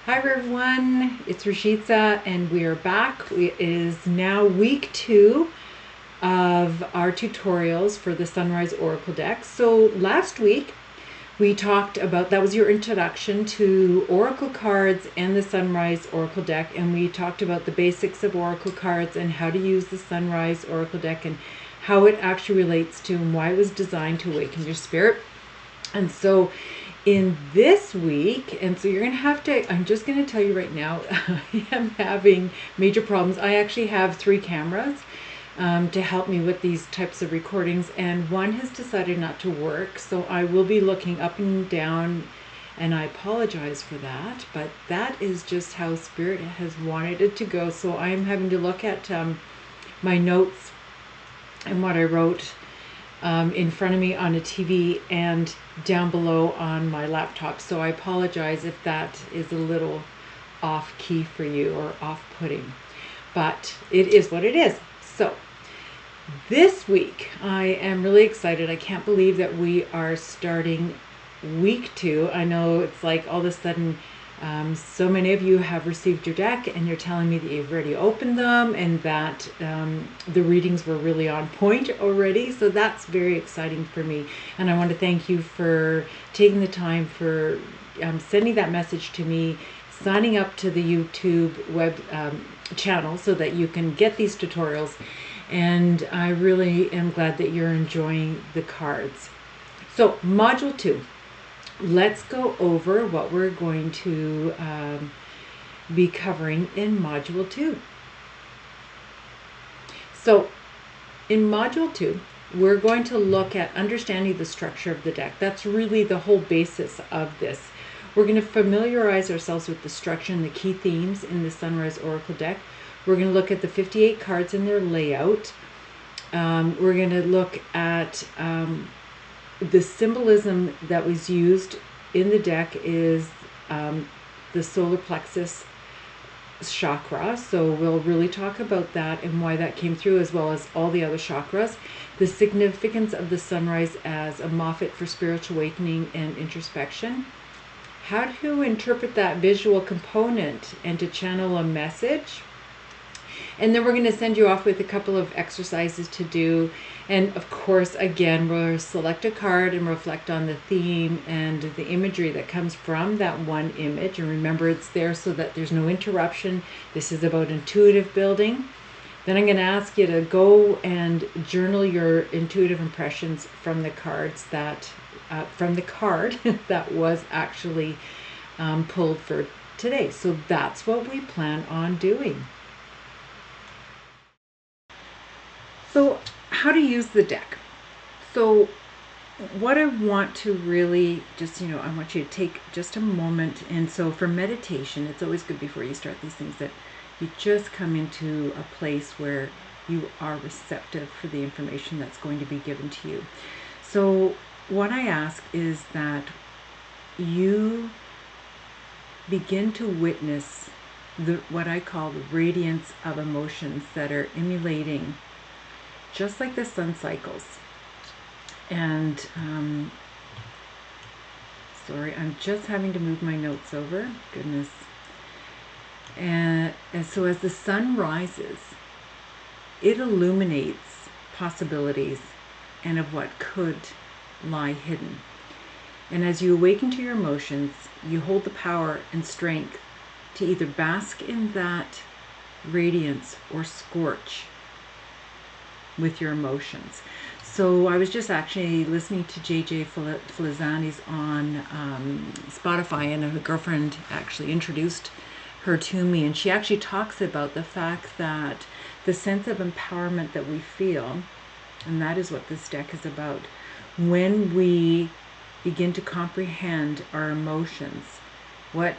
Hi everyone, it's Rashitza and we are back. It is now week 2 of our tutorials for the Sunrise Oracle deck. So last week we talked about, that was your introduction to Oracle cards and the Sunrise Oracle deck, and we talked about the basics of Oracle cards and how to use the Sunrise Oracle deck and how it actually relates to and why it was designed to awaken your spirit. And so in this week, and so you're going to have to, I'm just going to tell you right now, I am having major problems. I actually have 3 cameras to help me with these types of recordings, and one has decided not to work. So I will be looking up and down, and I apologize for that, but that is just how Spirit has wanted it to go. So I am having to look at my notes and what I wrote in front of me on a TV and down below on my laptop. So I apologize if that is a little off key for you or off-putting, but it is what it is. So this week I am really excited. I can't believe that we are starting week 2. I know it's like all of a sudden so many of you have received your deck and you're telling me that you've already opened them and that the readings were really on point already. So that's very exciting for me. And I want to thank you for taking the time for sending that message to me, signing up to the YouTube web channel so that you can get these tutorials. And I really am glad that you're enjoying the cards. So module 2. Let's go over what we're going to be covering in Module 2. So in Module 2, we're going to look at understanding the structure of the deck. That's really the whole basis of this. We're going to familiarize ourselves with the structure and the key themes in the Sunrise Oracle deck. We're going to look at the 58 cards and their layout. We're going to look at the symbolism that was used in the deck is the solar plexus chakra. So we'll really talk about that and why that came through, as well as all the other chakras. The significance of the sunrise as a moffat for spiritual awakening and introspection. How to interpret that visual component and to channel a message. And then we're going to send you off with a couple of exercises to do. And of course, again, we'll select a card and reflect on the theme and the imagery that comes from that one image. And remember, it's there so that there's no interruption. This is about intuitive building. Then I'm going to ask you to go and journal your intuitive impressions from the cards that, from the card that was actually pulled for today. So that's what we plan on doing. So how to use the deck. So what I want to really just, I want you to take just a moment. And so for meditation, it's always good before you start these things that you just come into a place where you are receptive for the information that's going to be given to you. So what I ask is that you begin to witness what I call the radiance of emotions that are emulating just like the sun cycles. And sorry, I'm just having to move my notes over. Goodness. And so as the sun rises, it illuminates possibilities and of what could lie hidden. And as you awaken to your emotions, you hold the power and strength to either bask in that radiance or scorch with your emotions. So I was just actually listening to JJ Filizzani's on Spotify, and a girlfriend actually introduced her to me, and she actually talks about the fact that the sense of empowerment that we feel, and that is what this deck is about, when we begin to comprehend our emotions, what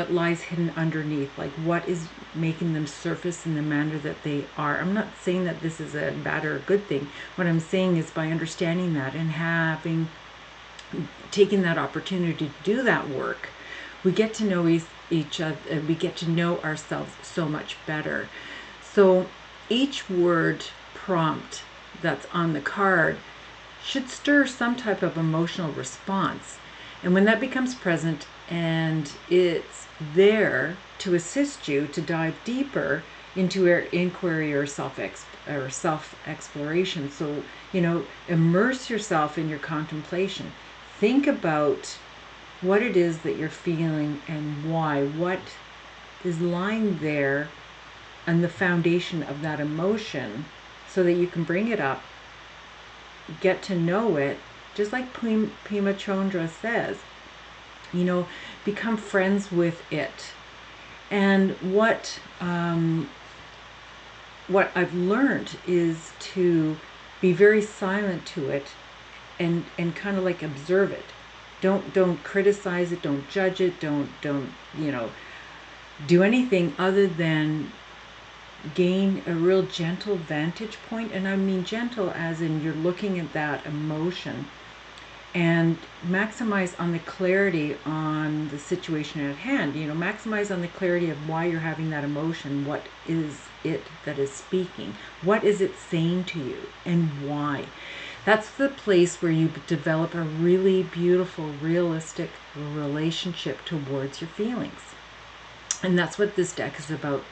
lies hidden underneath, like what is making them surface in the manner that they are. I'm not saying that this is a bad or a good thing. What I'm saying is, by understanding that and taking that opportunity to do that work, we get to know each other, we get to know ourselves so much better. So each word prompt that's on the card should stir some type of emotional response. And when that becomes present, and it's there to assist you to dive deeper into your inquiry or self exploration. So, immerse yourself in your contemplation. Think about what it is that you're feeling and why. What is lying there on the foundation of that emotion, so that you can bring it up, get to know it, just like Pema Chondra says, become friends with it. And what I've learned is to be very silent to it, and kind of like observe it. Don't criticize it, don't judge it, don't do anything other than gain a real gentle vantage point. And I mean gentle as in you're looking at that emotion, and maximize on the clarity on the situation at hand. Maximize on the clarity of why you're having that emotion. What is it that is speaking? What is it saying to you, and why? That's the place where you develop a really beautiful, realistic relationship towards your feelings. And that's what this deck is about.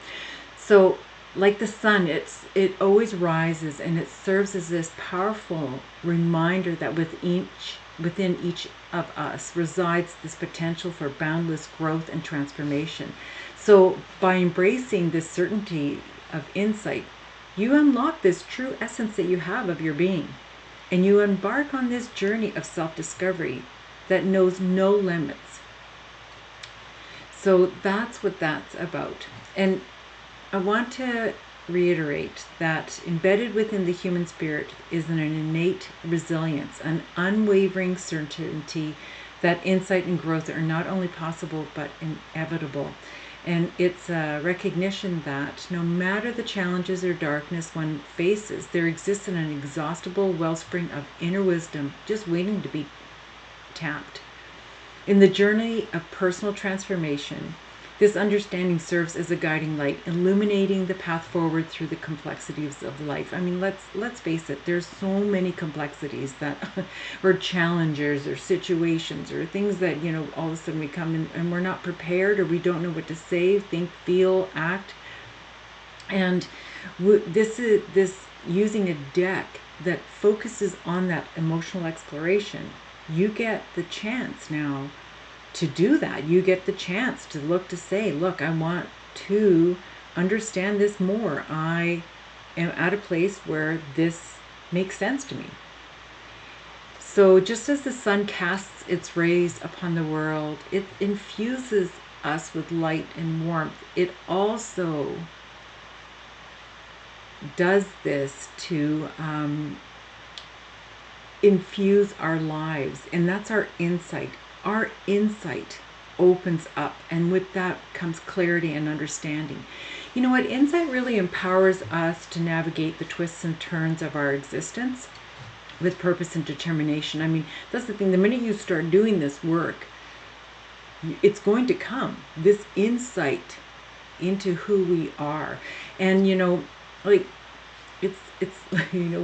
So, like the sun, it always rises, and it serves as this powerful reminder that within each of us resides this potential for boundless growth and transformation. So by embracing this certainty of insight, you unlock this true essence that you have of your being, and you embark on this journey of self-discovery that knows no limits. So that's what that's about. And I want to reiterate that embedded within the human spirit is an innate resilience, an unwavering certainty that insight and growth are not only possible but inevitable. And it's a recognition that no matter the challenges or darkness one faces, there exists an inexhaustible wellspring of inner wisdom just waiting to be tapped. In the journey of personal transformation, this understanding serves as a guiding light, illuminating the path forward through the complexities of life. I mean, let's face it, there's so many complexities that or challenges or situations or things that, all of a sudden we come in and we're not prepared, or we don't know what to say, think, feel, act. And this using a deck that focuses on that emotional exploration. You get the chance now to do that. You get the chance to say, look, I want to understand this more. I am at a place where this makes sense to me. So just as the sun casts its rays upon the world, it infuses us with light and warmth. It also does this to infuse our lives, and that's our insight. Our insight opens up, and with that comes clarity and understanding. What insight really empowers us to navigate the twists and turns of our existence with purpose and determination. I mean, that's the thing. The minute you start doing this work, it's going to come. This insight into who we are. And, it's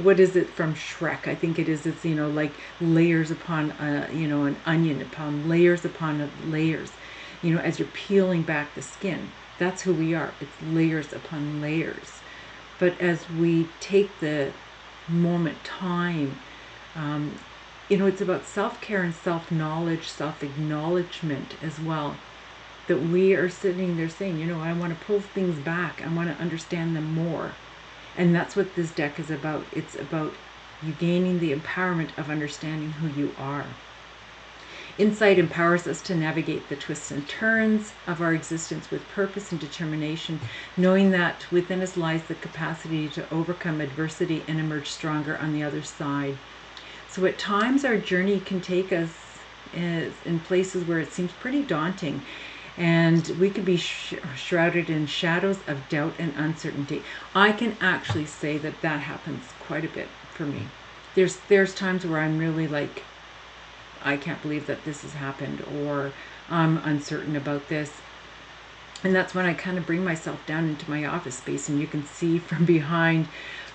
what is it from Shrek? I think it is. It's like layers upon an onion upon layers as you're peeling back the skin. That's who we are. It's layers upon layers. But as we take the moment, time, it's about self-care and self-knowledge, self-acknowledgement as well. That we are sitting there saying, I want to pull things back. I want to understand them more. And that's what this deck is about. It's about you gaining the empowerment of understanding who you are. Insight empowers us to navigate the twists and turns of our existence with purpose and determination, knowing that within us lies the capacity to overcome adversity and emerge stronger on the other side. So at times our journey can take us in places where it seems pretty daunting, and we could be shrouded in shadows of doubt and uncertainty. I can actually say that happens quite a bit for me. There's times where I'm really like, I can't believe that this has happened, or I'm uncertain about this. And that's when I kind of bring myself down into my office space, and you can see from behind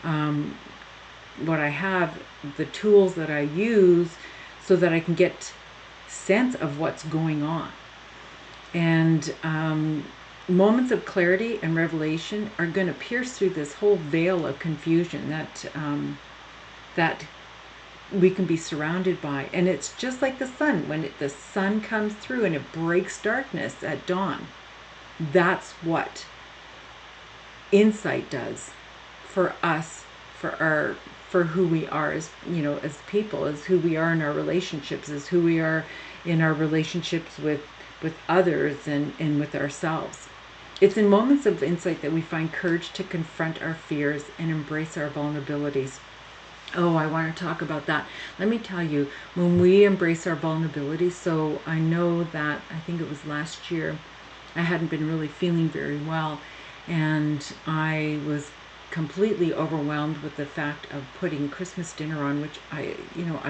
what I have, the tools that I use, so that I can get sense of what's going on. And moments of clarity and revelation are going to pierce through this whole veil of confusion that we can be surrounded by. And it's just like the sun. When the sun comes through and it breaks darkness at dawn, that's what insight does for us, for who we are as, as people, as who we are in our relationships, as who we are in our relationships with others and with ourselves. It's in moments of insight that we find courage to confront our fears and embrace our vulnerabilities. Oh, I want to talk about that. Let me tell you, when we embrace our vulnerabilities, so I know that, I think it was last year, I hadn't been really feeling very well, and I was completely overwhelmed with the fact of putting Christmas dinner on, which I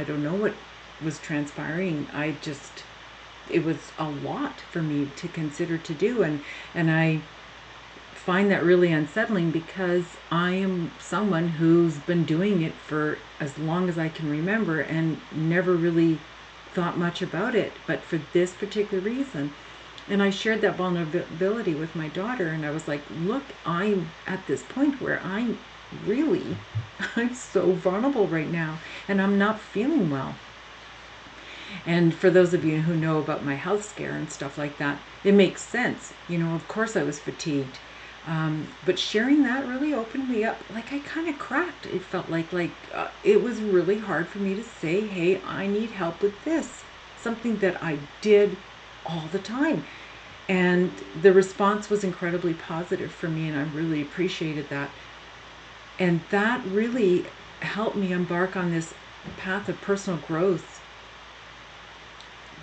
don't know what was transpiring. It was a lot for me to consider to do, and I find that really unsettling because I am someone who's been doing it for as long as I can remember and never really thought much about it, but for this particular reason. And I shared that vulnerability with my daughter, and I was like, look, I'm at this point where I'm so vulnerable right now, and I'm not feeling well. And for those of you who know about my health scare and stuff like that, it makes sense. Of course I was fatigued. But sharing that really opened me up. Like, I kind of cracked. It felt like it was really hard for me to say, hey, I need help with this. Something that I did all the time. And the response was incredibly positive for me, and I really appreciated that. And that really helped me embark on this path of personal growth.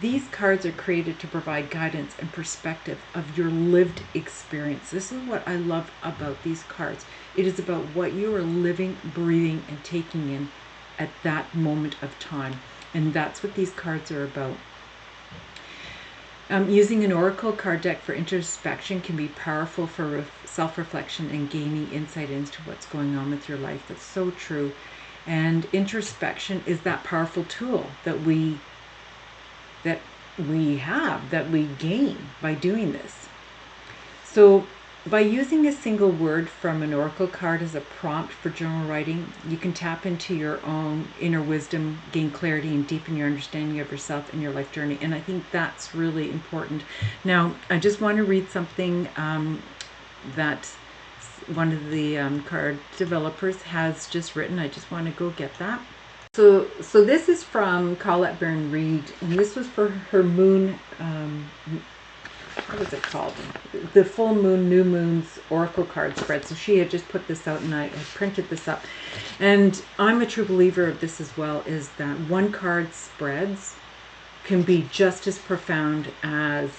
These cards are created to provide guidance and perspective of your lived experience. This is what I love about these cards. It is about what you are living, breathing, and taking in at that moment of time. And that's what these cards are about. Using an oracle card deck for introspection can be powerful for self-reflection and gaining insight into what's going on with your life. That's so true. And introspection is that powerful tool that we gain by doing this. So by using a single word from an oracle card as a prompt for journal writing, you can tap into your own inner wisdom, gain clarity, and deepen your understanding of yourself and your life journey. And I think that's really important. Now, I just want to read something that one of the card developers has just written. I just want to go get that. So this is from Colette Byrne Reed, and this was for her moon, what is it called? The full moon, new moon's oracle card spread. So she had just put this out, and I printed this up. And I'm a true believer of this as well, is that one card spreads can be just as profound as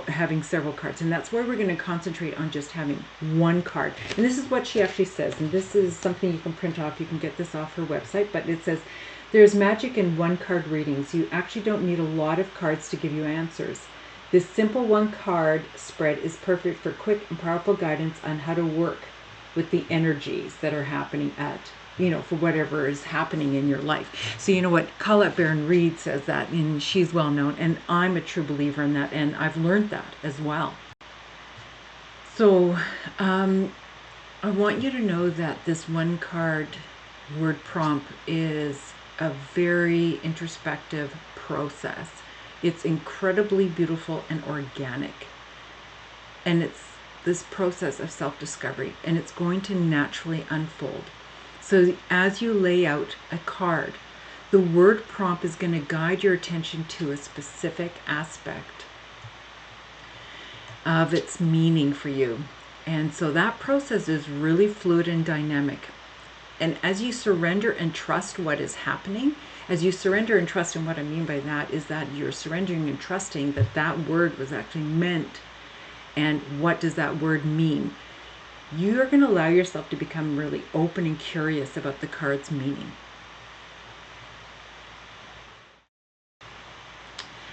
having several cards. And that's where we're going to concentrate on just having one card. And this is what she actually says. And this is something you can print off. You can get this off her website. But it says, there's magic in one card readings. You actually don't need a lot of cards to give you answers. This simple one card spread is perfect for quick and powerful guidance on how to work with the energies that are happening for whatever is happening in your life. So you know what, Colette Byrne Reed says that, and she's well known, and I'm a true believer in that, and I've learned that as well. So I want you to know that this one card word prompt is a very introspective process. It's incredibly beautiful and organic. And it's this process of self-discovery, and it's going to naturally unfold. So as you lay out a card, the word prompt is going to guide your attention to a specific aspect of its meaning for you. And so that process is really fluid and dynamic. And as you surrender and trust what is happening, as you surrender and trust, and what I mean by that is that you're surrendering and trusting that that word was actually meant, and what does that word mean? You're going to allow yourself to become really open and curious about the card's meaning.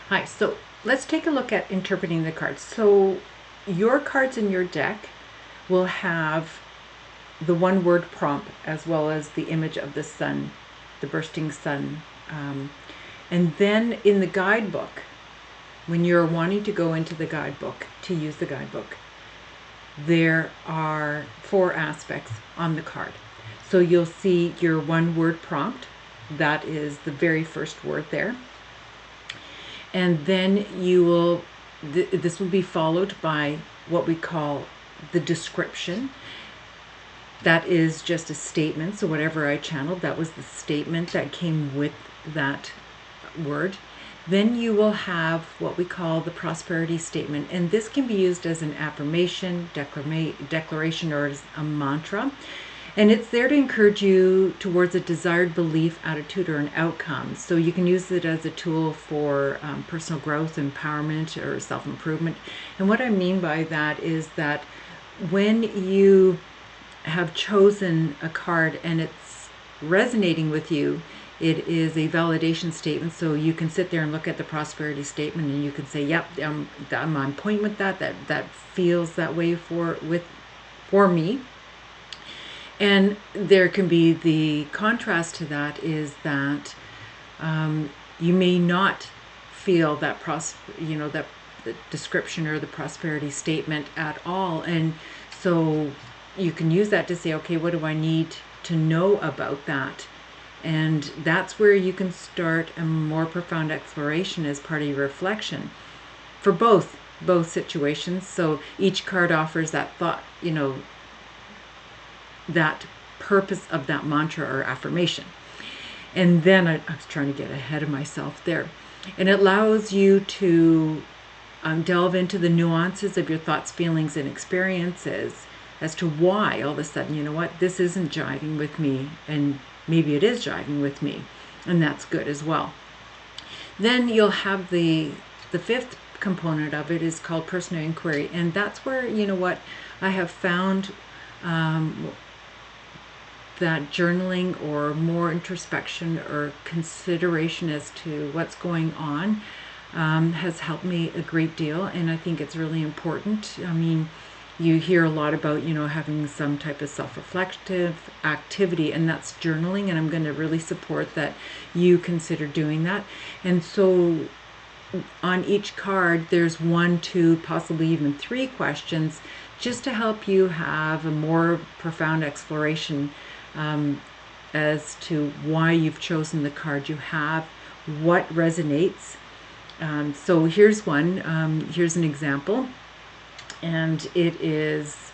Hi, so let's take a look at interpreting the cards. So your cards in your deck will have the one word prompt as well as the image of the sun, the bursting sun. And then in the guidebook, when you're wanting to go into the guidebook, to use the guidebook, there are 4 aspects on the card. So you'll see your 1-word prompt. That is the very first word there. And then you will, this will be followed by what we call the description. That is just a statement. So whatever I channeled, that was the statement that came with that word. Then you will have what we call the prosperity statement. And this can be used as an affirmation, declaration, or as a mantra. And it's there to encourage you towards a desired belief, attitude, or an outcome. So you can use it as a tool for personal growth, empowerment, or self-improvement. And what I mean by that is that when you have chosen a card and it's resonating with you, it is a validation statement. So you can sit there and look at the prosperity statement and you can say, yep, I'm on point with that. That feels that way for me. And there can be the contrast to that is that you may not feel that that the description or the prosperity statement at all. And so you can use that to say, okay, what do I need to know about that? And that's where you can start a more profound exploration as part of your reflection for both situations. So each card offers that thought, that purpose of that mantra or affirmation. And then I was trying to get ahead of myself there. And it allows you to delve into the nuances of your thoughts, feelings, and experiences as to why all of a sudden, this isn't jiving with me, and maybe it is jiving with me, and that's good as well. Then you'll have the 5th component of it is called personal inquiry, and that's where, I have found that journaling or more introspection or consideration as to what's going on has helped me a great deal, and I think it's really important. I mean, you hear a lot about, having some type of self-reflective activity, and that's journaling, and I'm going to really support that you consider doing that. And so on each card, there's 1, 2, possibly even 3 questions just to help you have a more profound exploration as to why you've chosen the card you have, what resonates. So here's one. Here's an example. And it is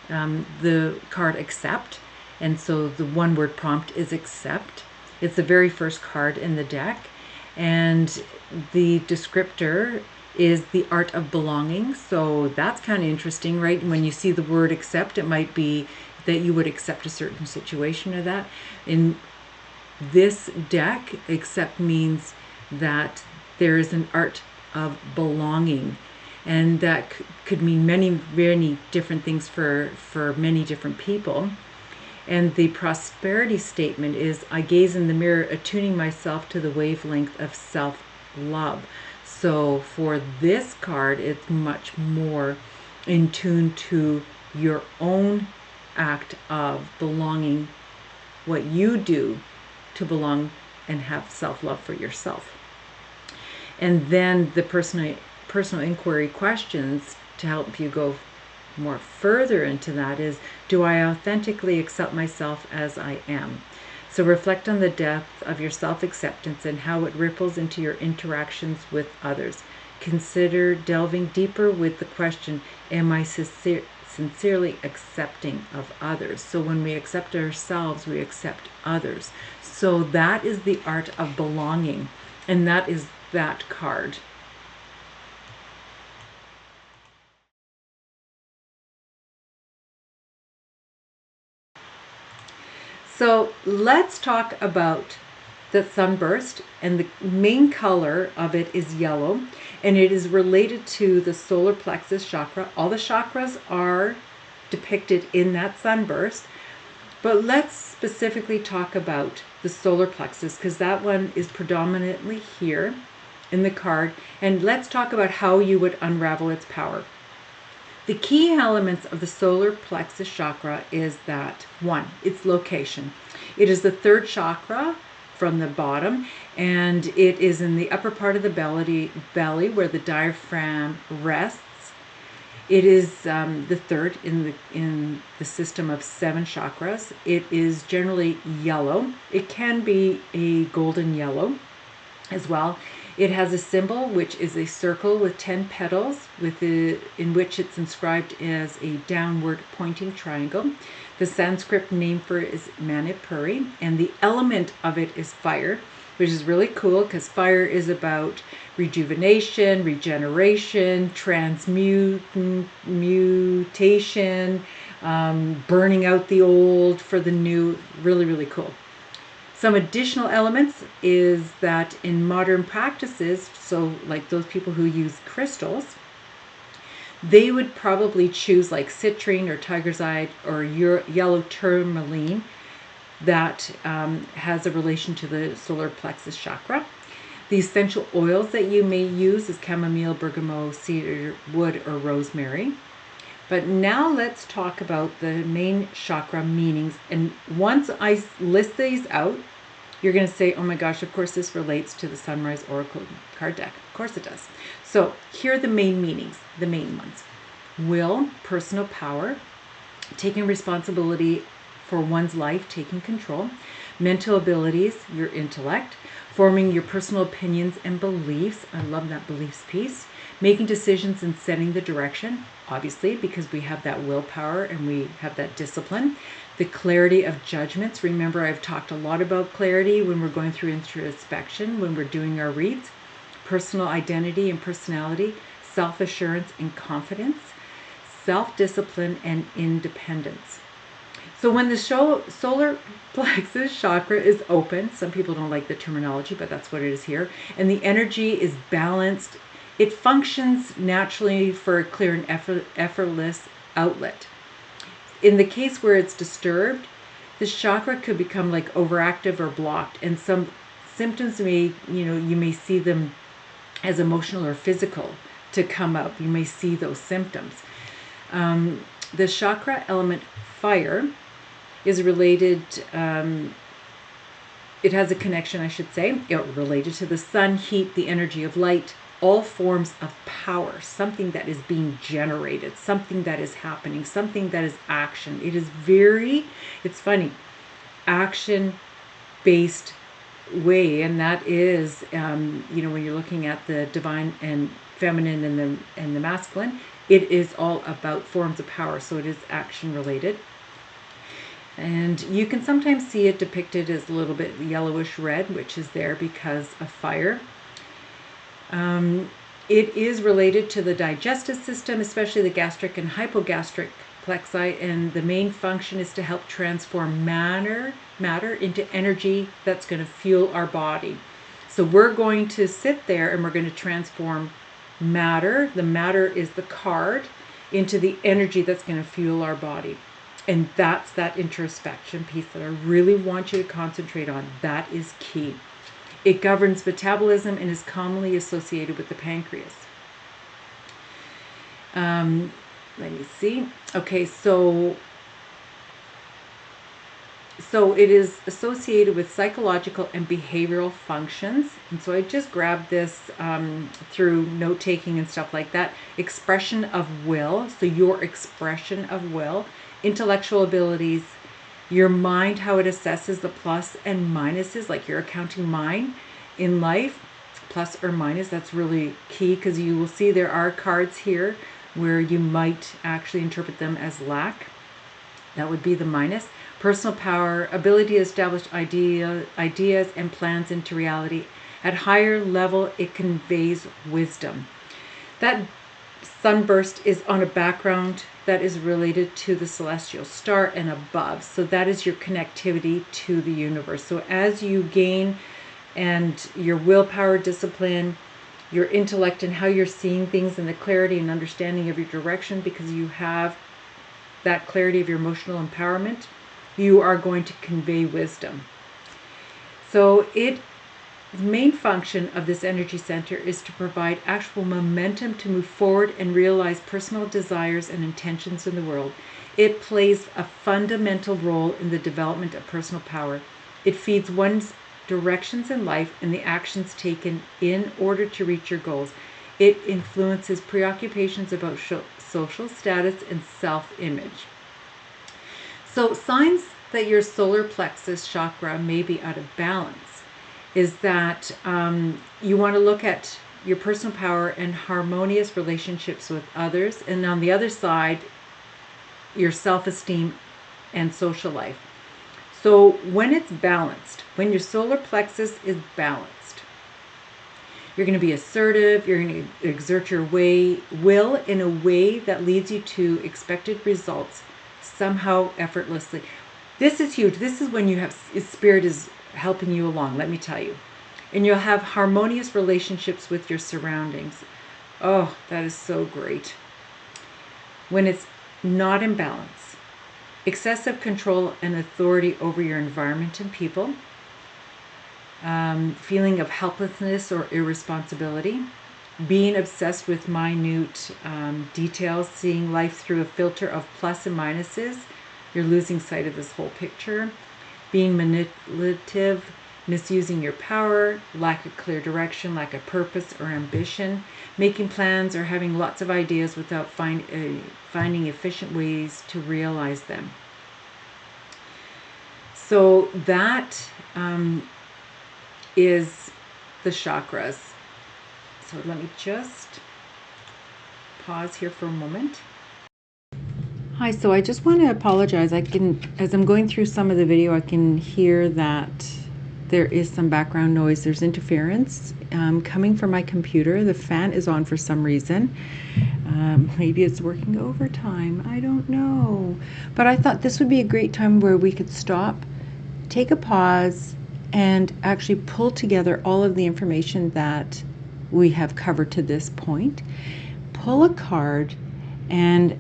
the card accept. And so the 1-word prompt is accept. It's the very first card in the deck. And the descriptor is the art of belonging. So that's kind of interesting, right? When you see the word accept, it might be that you would accept a certain situation or that. In this deck, accept means that there is an art of belonging. And that could mean many, many different things for many different people. And the prosperity statement is, I gaze in the mirror, attuning myself to the wavelength of self-love. So for this card, it's much more in tune to your own act of belonging, what you do to belong and have self-love for yourself. And then the personal inquiry questions to help you go more further into that is, do I authentically accept myself as I am? So reflect on the depth of your self-acceptance and how it ripples into your interactions with others. Consider delving deeper with the question, am I sincerely accepting of others? So when we accept ourselves, we accept others. So that is the art of belonging, and that is that card. So let's talk about the sunburst, and the main color of it is yellow, and it is related to the solar plexus chakra. All the chakras are depicted in that sunburst, but let's specifically talk about the solar plexus because that one is predominantly here in the card, and let's talk about how you would unravel its power. The key elements of the solar plexus chakra is that 1, its location. It is the 3rd chakra from the bottom, and it is in the upper part of the belly where the diaphragm rests. It is the third in the system of 7 chakras. It is generally yellow. It can be a golden yellow as well. It has a symbol which is a circle with 10 petals, in which it's inscribed as a downward pointing triangle. The Sanskrit name for it is Manipuri, and the element of it is fire, which is really cool because fire is about rejuvenation, regeneration, transmutation, burning out the old for the new. Really, really cool. Some additional elements is that in modern practices, so like those people who use crystals, they would probably choose like citrine or tiger's eye or yellow tourmaline that has a relation to the solar plexus chakra. The essential oils that you may use is chamomile, bergamot, cedar wood, or rosemary. But now let's talk about the main chakra meanings. And once I list these out, you're going to say, oh my gosh, of course this relates to the Sunrise Oracle card deck. Of course it does. So here are the main meanings, the main ones. Will, personal power, taking responsibility for one's life, taking control. Mental abilities, your intellect. Forming your personal opinions and beliefs. I love that beliefs piece. Making decisions and setting the direction, obviously, because we have that willpower and we have that discipline. The clarity of judgments. Remember, I've talked a lot about clarity when we're going through introspection, when we're doing our reads. Personal identity and personality. Self-assurance and confidence. Self-discipline and independence. So when the solar plexus chakra is open, some people don't like the terminology, but that's what it is here, and the energy is balanced, it functions naturally for a clear and effortless outlet. In the case where it's disturbed, the chakra could become like overactive or blocked, and some symptoms you may see them as emotional or physical to come up. You may see those symptoms. The chakra element fire is related, it has a connection, I should say, related to the sun, heat, the energy of light, all forms of power, something that is being generated, something that is happening, something that is action. It is it's funny, action-based way, and that is, when you're looking at the divine and feminine and the masculine, it is all about forms of power, so it is action-related. And you can sometimes see it depicted as a little bit yellowish red, which is there because of fire. It is related to the digestive system, especially the gastric and hypogastric plexi, and the main function is to help transform matter into energy that's going to fuel our body. So we're going to sit there and we're going to transform matter. The matter is the card into the energy that's going to fuel our body. And that's that introspection piece that I really want you to concentrate on. That is key. It governs metabolism and is commonly associated with the pancreas. Let me see. Okay, so it is associated with psychological and behavioral functions. And so I just grabbed this through note-taking and stuff like that. Expression of will, so your expression of will. Intellectual abilities, your mind, how it assesses the plus and minuses, like your accounting mind in life, plus or minus. That's really key because you will see there are cards here where you might actually interpret them as lack. That would be the minus. Personal power, ability to establish ideas and plans into reality. At higher level, it conveys wisdom. That sunburst is on a background that is related to the celestial star and above. So that is your connectivity to the universe. So as you gain and your willpower, discipline, your intellect, and how you're seeing things, and the clarity and understanding of your direction, because you have that clarity of your emotional empowerment, you are going to convey wisdom. So the main function of this energy center is to provide actual momentum to move forward and realize personal desires and intentions in the world. It plays a fundamental role in the development of personal power. It feeds one's directions in life, and the actions taken in order to reach your goals. It influences preoccupations about social status and self-image. So signs that your solar plexus chakra may be out of balance is that you want to look at your personal power and harmonious relationships with others, and on the other side, your self-esteem and social life. So when it's balanced, when your solar plexus is balanced, you're going to be assertive, you're going to exert your will in a way that leads you to expected results somehow effortlessly. This is huge. This is when you have spirit is helping you along, let me tell you. And you'll have harmonious relationships with your surroundings. Oh, that is so great. When it's not in balance, excessive control and authority over your environment and people, feeling of helplessness or irresponsibility, being obsessed with minute details, seeing life through a filter of plus and minuses, you're losing sight of this whole picture, being manipulative, misusing your power, lack of clear direction, lack of purpose or ambition, making plans or having lots of ideas without finding efficient ways to realize them. So that is the chakras. So let me just pause here for a moment. Hi, so I just want to apologize. As I'm going through some of the video, I can hear that there is some background noise. There's interference coming from my computer. The fan is on for some reason. Maybe it's working overtime. I don't know. But I thought this would be a great time where we could stop, take a pause, and actually pull together all of the information that we have covered to this point. Pull a card and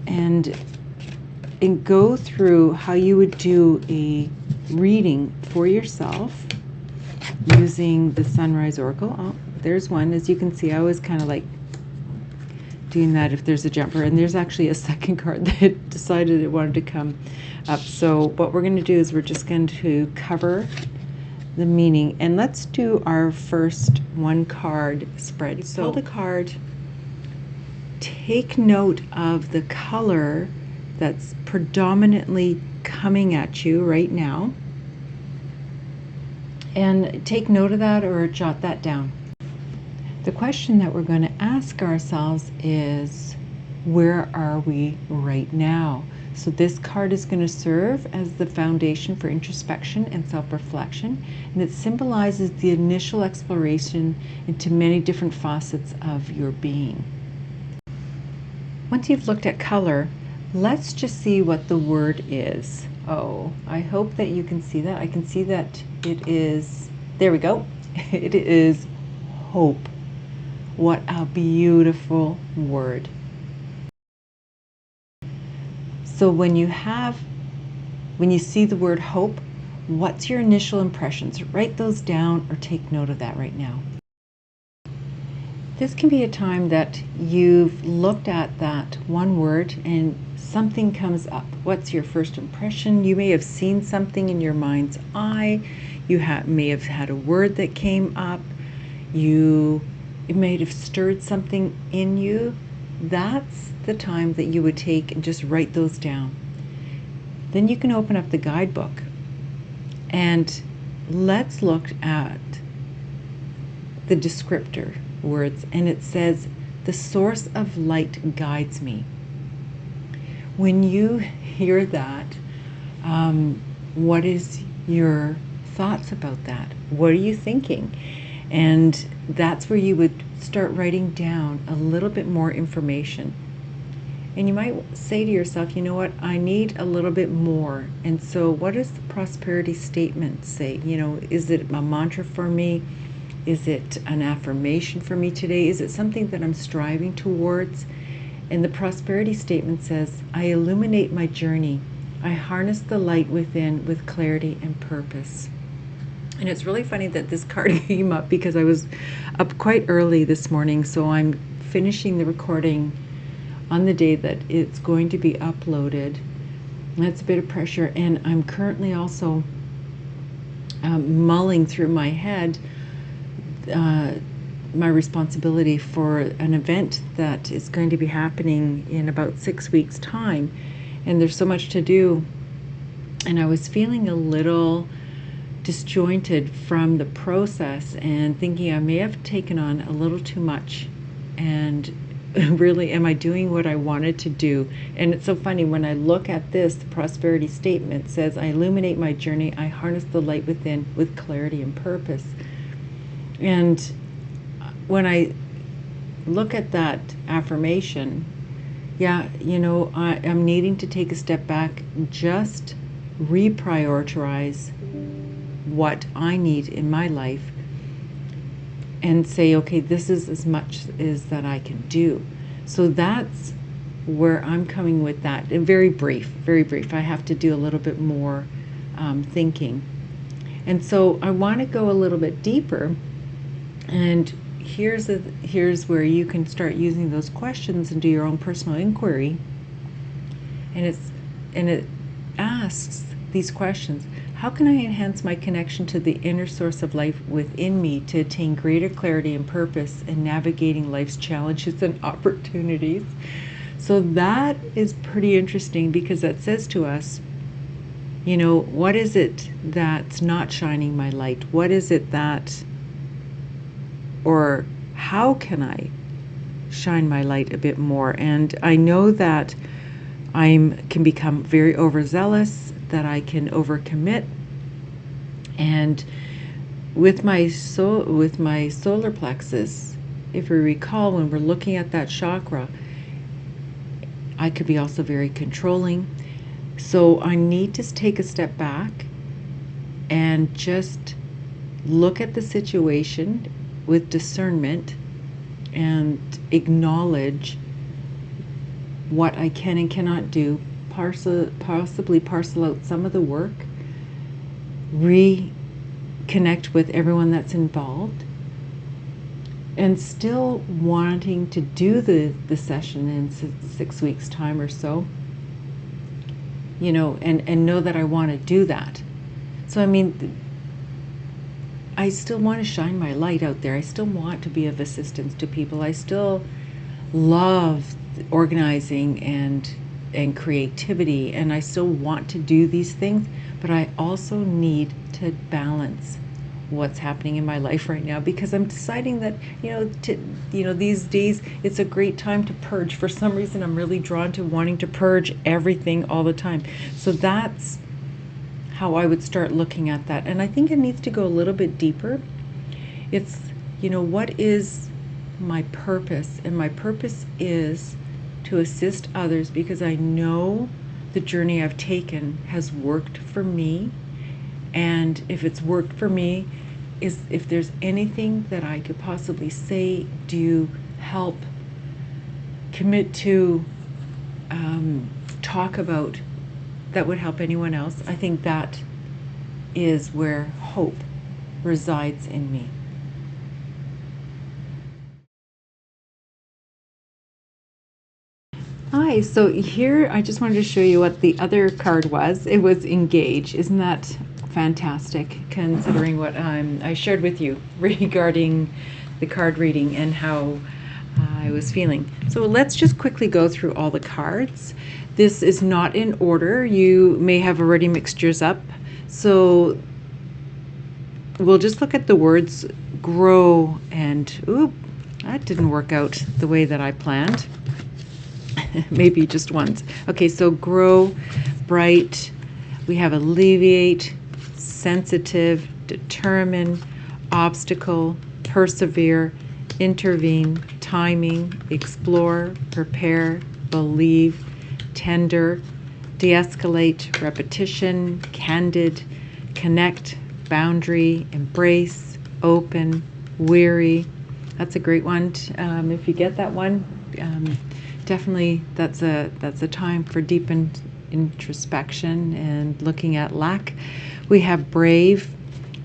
go through how you would do a reading for yourself using the Sunrise Oracle. Oh, there's one. As you can see, I was kind of like doing that if there's a jumper, and there's actually a second card that decided it wanted to come up. So what we're going to do is we're just going to cover the meaning, and let's do our first one card spread. So pull the card, take note of the color that's predominantly coming at you right now, and take note of that or jot that down. The question that we're going to ask ourselves is, where are we right now? So this card is going to serve as the foundation for introspection and self-reflection, and it symbolizes the initial exploration into many different facets of your being. Once you've looked at color, let's just see what the word is. Oh, I hope that you can see that. I can see that it is, there we go. It is hope. What a beautiful word. So when you see the word hope, what's your initial impressions? Write those down or take note of that right now. This can be a time that you've looked at that one word and something comes up. What's your first impression? You may have seen something in your mind's eye. You may have had a word that came up. It may have stirred something in you. That's the time that you would take and just write those down. Then you can open up the guidebook and let's look at the descriptor words, and it says, the source of light guides me. When you hear that, what is your thoughts about that? What are you thinking? And that's where you would start writing down a little bit more information. And you might say to yourself, you know what, I need a little bit more. And so what does the prosperity statement say? You know, is it a mantra for me? Is it an affirmation for me today? Is it something that I'm striving towards? And the prosperity statement says, I illuminate my journey. I harness the light within with clarity and purpose. And it's really funny that this card came up because I was up quite early this morning, so I'm finishing the recording on the day that it's going to be uploaded. That's a bit of pressure, and I'm currently also mulling through my head my responsibility for an event that is going to be happening in about 6 weeks' time. And there's so much to do. And I was feeling a little disjointed from the process and thinking I may have taken on a little too much. And really, am I doing what I wanted to do? And it's so funny when I look at this, the prosperity statement says, I illuminate my journey, I harness the light within with clarity and purpose. And when I look at that affirmation, yeah, I'm needing to take a step back, just reprioritize what I need in my life and say, okay, this is as much as that I can do. So that's where I'm coming with that. And very brief. I have to do a little bit more thinking. And so I want to go a little bit deeper. And here's where you can start using those questions and do your own personal inquiry. And it asks these questions. How can I enhance my connection to the inner source of life within me to attain greater clarity and purpose in navigating life's challenges and opportunities? So that is pretty interesting, because that says to us, what is it that's not shining my light? What is it that, or how can I shine my light a bit more? And I know that I can become very overzealous, that I can overcommit. And with my solar plexus, if we recall, when we're looking at that chakra, I could be also very controlling. So I need to take a step back and just look at the situation with discernment and acknowledge what I can and cannot do, possibly parcel out some of the work, reconnect with everyone that's involved, and still wanting to do the session in 6 weeks' time or so, and know that I want to do that. So I still want to shine my light out there. I still want to be of assistance to people. I still love organizing and creativity, and I still want to do these things, but I also need to balance what's happening in my life right now, because I'm deciding that these days it's a great time to purge. For some reason I'm really drawn to wanting to purge everything all the time. So that's how I would start looking at that. And I think it needs to go a little bit deeper. It's what is my purpose? And my purpose is to assist others, because I know the journey I've taken has worked for me. And if it's worked for me, if there's anything that I could possibly say, do, help, commit to, talk about that would help anyone else, I think that is where hope resides in me. Hi, so here I just wanted to show you what the other card was. It was engage. Isn't that fantastic, considering what I shared with you regarding the card reading and how I was feeling. So let's just quickly go through all the cards. This is not in order. You may have already mixed yours up. So we'll just look at the words grow and, oop, that didn't work out the way that I planned. Maybe just once. Okay, so grow, bright. We have alleviate, sensitive, determine, obstacle, persevere, intervene, timing, explore, prepare, believe, tender, de-escalate, repetition, candid, connect, boundary, embrace, open, weary. That's a great one. If you get that one, definitely that's a time for deep introspection and looking at lack. We have brave,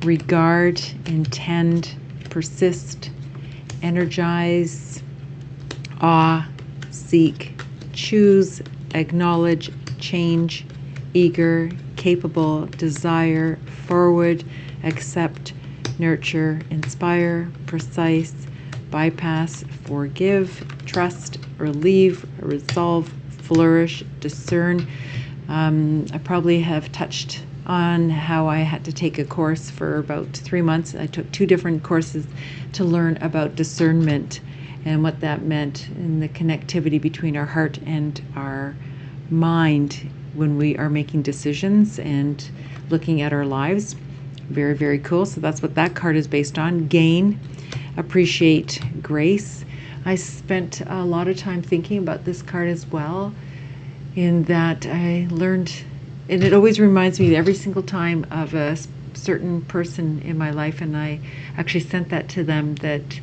regard, intend, persist, energize, awe, seek, choose, acknowledge, change, eager, capable, desire, forward, accept, nurture, inspire, precise, bypass, forgive, trust, relieve, resolve, flourish, discern. I probably have touched on how I had to take a course for about 3 months. I took 2 different courses to learn about discernment and what that meant and the connectivity between our heart and our mind when we are making decisions and looking at our lives. Very, very cool. So that's what that card is based on. Gain, appreciate, grace. I spent a lot of time thinking about this card as well, in that I learned, and it always reminds me every single time of a certain person in my life, and I actually sent that to them, that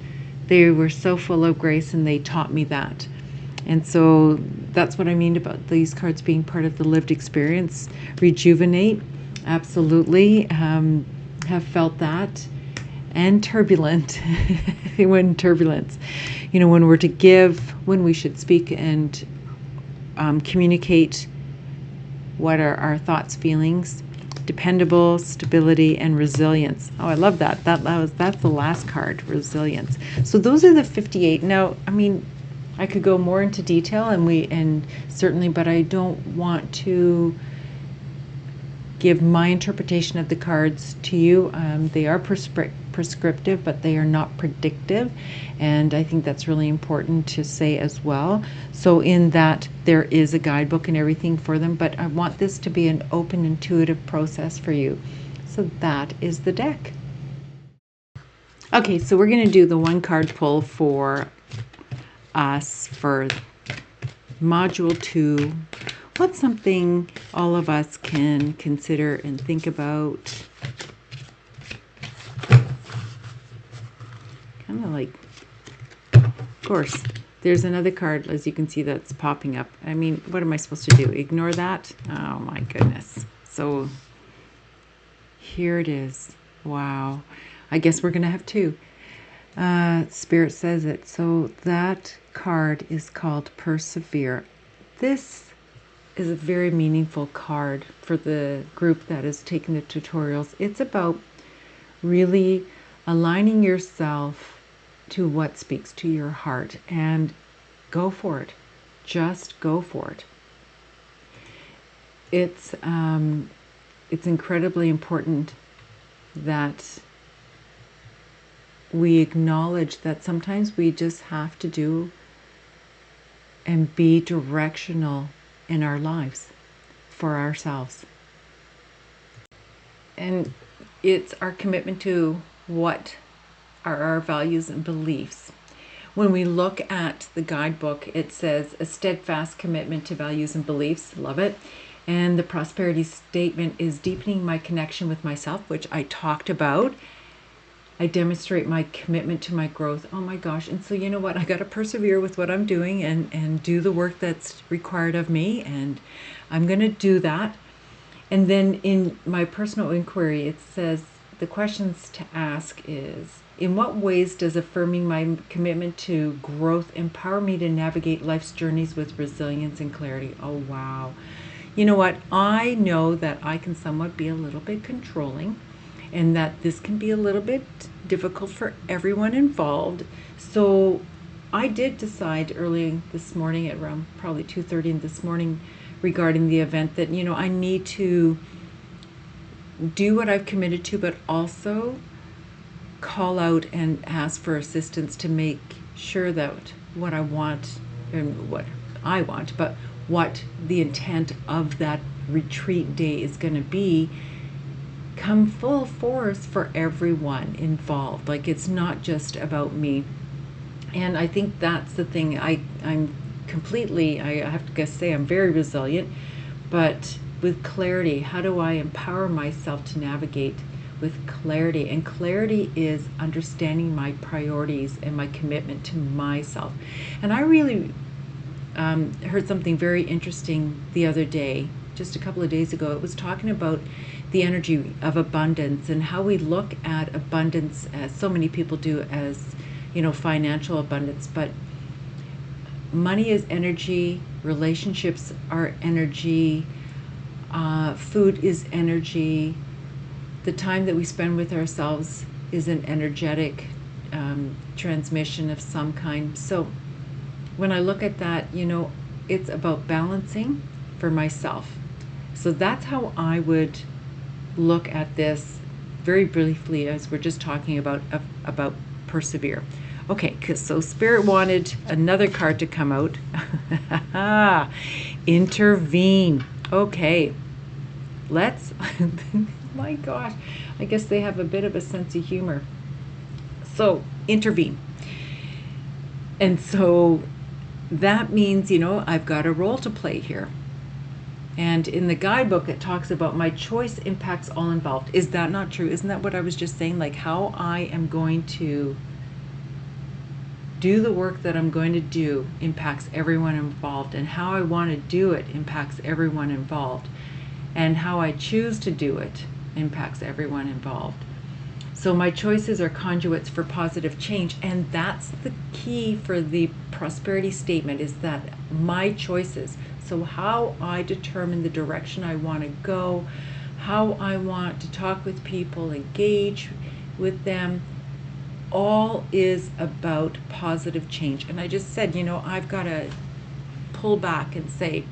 they were so full of grace and they taught me that. And so that's what I mean about these cards being part of the lived experience. Rejuvenate, absolutely. Have felt that. And turbulent, when turbulence. You know, when we're to give, when we should speak and communicate what are our thoughts, feelings. Dependable, stability, and resilience. Oh, I love that. That's the last card, resilience. So those are the 58. Now, I mean, I could go more into detail, and certainly, but I don't want to give my interpretation of the cards to you. They are prescriptive, but they are not predictive, and I think that's really important to say as well. So in that, there is a guidebook and everything for them, but I want this to be an open, intuitive process for you. So that is the deck. Okay, so we're going to do the 1 card pull for us for module 2. What's something all of us can consider and think about? Kind of like, of course, there's another card, as you can see, that's popping up. I mean, what am I supposed to do? Ignore that? Oh my goodness. So here it is. Wow. I guess we're going to have 2. Spirit says it. So that card is called Persevere. This is a very meaningful card for the group that is taking the tutorials. It's about really aligning yourself to what speaks to your heart, and go for it. Just go for it. It's incredibly important that we acknowledge that sometimes we just have to do and be directional in our lives for ourselves. And it's our commitment to what are our values and beliefs. When we look at the guidebook, it says a steadfast commitment to values and beliefs. Love it. And the prosperity statement is deepening my connection with myself, which I talked about. I demonstrate my commitment to my growth. Oh my gosh. And so you know what? I got to persevere with what I'm doing and do the work that's required of me. And I'm going to do that. And then in my personal inquiry, it says the questions to ask is, in what ways does affirming my commitment to growth empower me to navigate life's journeys with resilience and clarity? Oh, wow. You know what? I know that I can somewhat be a little bit controlling, and that this can be a little bit difficult for everyone involved. So I did decide early this morning at around probably 2:30 this morning regarding the event that, you know, I need to do what I've committed to, but also call out and ask for assistance to make sure that what I want, and what I want, but what the intent of that retreat day is going to be, come full force for everyone involved. Like, it's not just about me. And I think that's the thing. I'm completely, I have to say, I'm very resilient, but with clarity. How do I empower myself to navigate with clarity? And clarity is understanding my priorities and my commitment to myself. And I really heard something very interesting the other day, just a couple of days ago. It was talking about the energy of abundance and how we look at abundance, as so many people do, as, you know, financial abundance. But money is energy, relationships are energy, food is energy, the time that we spend with ourselves is an energetic transmission of some kind. So when I look at that, it's about balancing for myself. So that's how I would look at this very briefly, as we're just talking about persevere. Okay, so Spirit wanted another card to come out. Intervene. Okay, let's, my gosh, I guess they have a bit of a sense of humor. So, intervene. And so that means, I've got a role to play here. And in the guidebook, it talks about my choice impacts all involved. Is that not true? Isn't that what I was just saying? Like how I am going to do the work that I'm going to do impacts everyone involved, and how I want to do it impacts everyone involved, and how I choose to do it impacts everyone involved. So my choices are conduits for positive change, and that's the key for the prosperity statement, is that my choices. So how I determine the direction I want to go, how I want to talk with people, engage with them, all is about positive change. And I just said, I've got to pull back and say,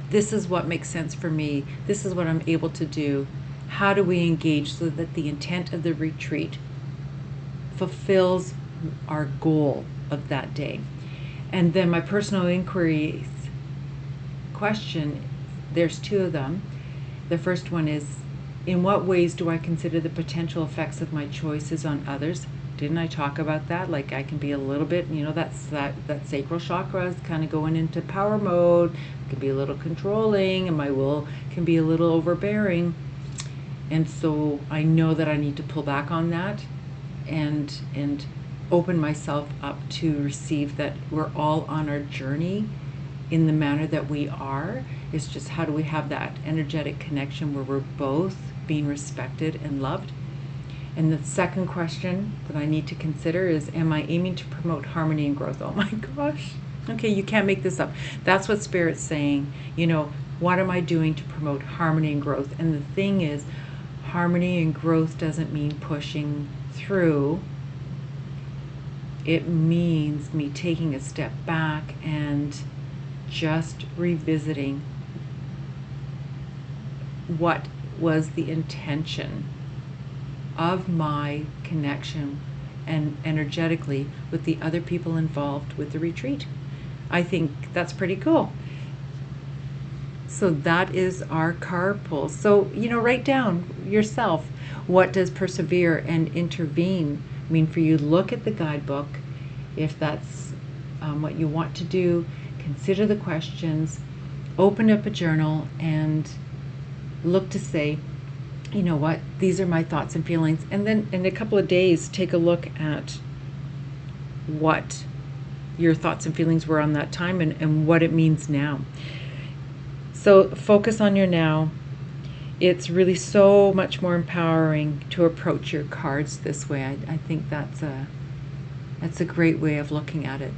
this is what makes sense for me. This is what I'm able to do. How do we engage so that the intent of the retreat fulfills our goal of that day? And then my personal inquiries question, there's two of them. The first one is, in what ways do I consider the potential effects of my choices on others? Didn't I talk about that? Like I can be a little bit, that sacral chakra is kind of going into power mode. It can be a little controlling, and my will can be a little overbearing. And so I know that I need to pull back on that and open myself up to receive that we're all on our journey in the manner that we are. It's just how do we have that energetic connection where we're both being respected and loved. And the second question that I need to consider is, am I aiming to promote harmony and growth? Oh my gosh. Okay, you can't make this up. That's what Spirit's saying. What am I doing to promote harmony and growth? And the thing is, harmony and growth doesn't mean pushing through. It means me taking a step back and just revisiting what was the intention of my connection and energetically with the other people involved with the retreat. I think that's pretty cool. So that is our card pull. So, write down yourself, what does persevere and intervene mean for you? Look at the guidebook. If that's what you want to do, consider the questions, open up a journal, and look to say, what, these are my thoughts and feelings. And then in a couple of days, take a look at what your thoughts and feelings were on that time and what it means now. So focus on your now. It's really so much more empowering to approach your cards this way. I think that's a great way of looking at it.